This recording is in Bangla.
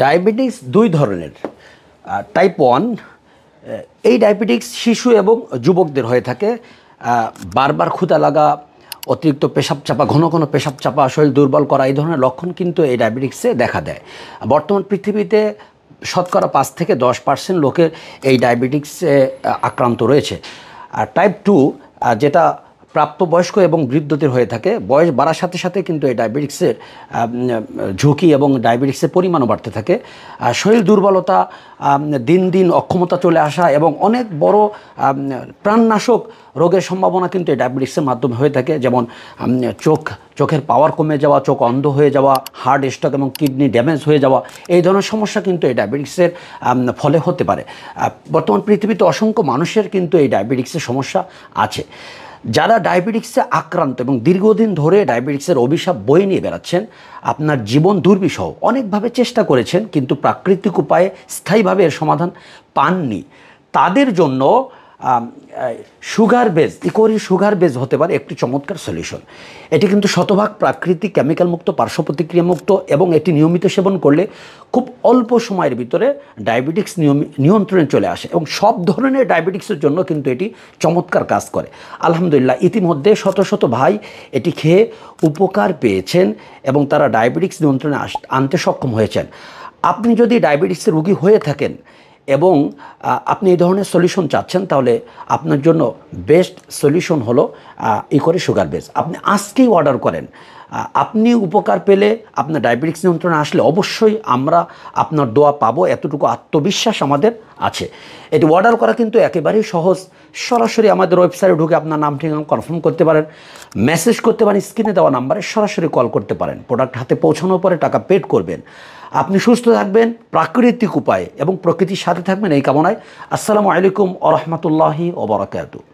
ডায়াবেটিস দুই ধরনের। টাইপ 1 এই ডায়াবেটিস শিশু এবং যুবকদের হয়ে থাকে। বারবার ক্ষুধা লাগা, অতিরিক্ত পেশাব চাপা, ঘন ঘন পেশাব চাপা, শরীর দুর্বল করা, এই ধরনের লক্ষণ কিন্তু এই ডায়াবেটিক্সে দেখা দেয়। বর্তমান পৃথিবীতে শতকরা 5 থেকে 10% লোকের এই ডায়াবেটিক্সে আক্রান্ত রয়েছে। আর টাইপ 2 যেটা প্রাপ্তবয়স্ক এবং বৃদ্ধদের হয়ে থাকে, বয়স বাড়ার সাথে সাথে কিন্তু এই ডায়াবেটিক্সের ঝুঁকি এবং ডায়াবেটিক্সের পরিমাণও বাড়তে থাকে। শরীর দুর্বলতা, দিন দিন অক্ষমতা চলে আসা এবং অনেক বড় প্রাণনাশক রোগের সম্ভাবনা কিন্তু এই ডায়াবেটিক্সের মাধ্যমে হয়ে থাকে। যেমন চোখের পাওয়ার কমে যাওয়া, চোখ অন্ধ হয়ে যাওয়া, হার্ট স্ট্রোক এবং কিডনি ড্যামেজ হয়ে যাওয়া, এই ধরনের সমস্যা কিন্তু এই ডায়াবেটিক্সের ফলে হতে পারে। বর্তমান পৃথিবীতে অসংখ্য মানুষের কিন্তু এই ডায়াবেটিক্সের সমস্যা আছে। যারা ডায়াবেটিক্সে আক্রান্ত এবং দীর্ঘদিন ধরে ডায়াবেটিক্সের অভিশাপ বয়ে নিয়ে বেড়াচ্ছেন, আপনার জীবন দুর্বিষহ, অনেকভাবে চেষ্টা করেছেন কিন্তু প্রাকৃতিক উপায়ে স্থায়ীভাবে এর সমাধান পাননি, তাদের জন্য সুগার বেজ, ইকোরি সুগার বেজ হতে পারে একটি চমৎকার সলিউশন। এটি কিন্তু শতভাগ প্রাকৃতিক, কেমিক্যাল মুক্ত, পার্শ্ব প্রতিক্রিয়া মুক্ত এবং এটি নিয়মিত সেবন করলে খুব অল্প সময়ের ভিতরে ডায়াবেটিক্স নিয়ন্ত্রণে চলে আসে এবং সব ধরনের ডায়াবেটিক্সের জন্য কিন্তু এটি চমৎকার কাজ করে। আলহামদুলিল্লাহ, ইতিমধ্যে শত শত ভাই এটি খেয়ে উপকার পেয়েছেন এবং তারা ডায়াবেটিক্স নিয়ন্ত্রণে আনতে সক্ষম হয়েছেন। আপনি যদি ডায়াবেটিক্সের রোগী হয়ে থাকেন এবং আপনি এই ধরনের সলিউশন চাচ্ছেন, তাহলে আপনার জন্য বেস্ট সলিউশন হলো ইকোরি সুগার বেজ। আপনি আজকেই অর্ডার করেন। আপনি উপকার পেলে, আপনার ডায়াবেটিক্স নিয়ন্ত্রণে আসলে অবশ্যই আমরা আপনার দোয়া পাবো, এতটুকু আত্মবিশ্বাস আমাদের আছে। এটি অর্ডার করা কিন্তু একেবারেই সহজ। সরাসরি আমাদের ওয়েবসাইটে ঢুকে আপনার নাম ঠিকানা কনফার্ম করতে পারেন, মেসেজ করতে পারেন, স্ক্রিনে দেওয়া নাম্বারে সরাসরি কল করতে পারেন। প্রোডাক্ট হাতে পৌঁছানোর পরে টাকা পেড করবেন। আপনি সুস্থ থাকবেন প্রাকৃতিক উপায়ে এবং প্রকৃতির সাথে থাকবেন, এই কামনায়। আসসালামু আলাইকুম ওয়া রাহমাতুল্লাহি ওয়া বারাকাতুহু।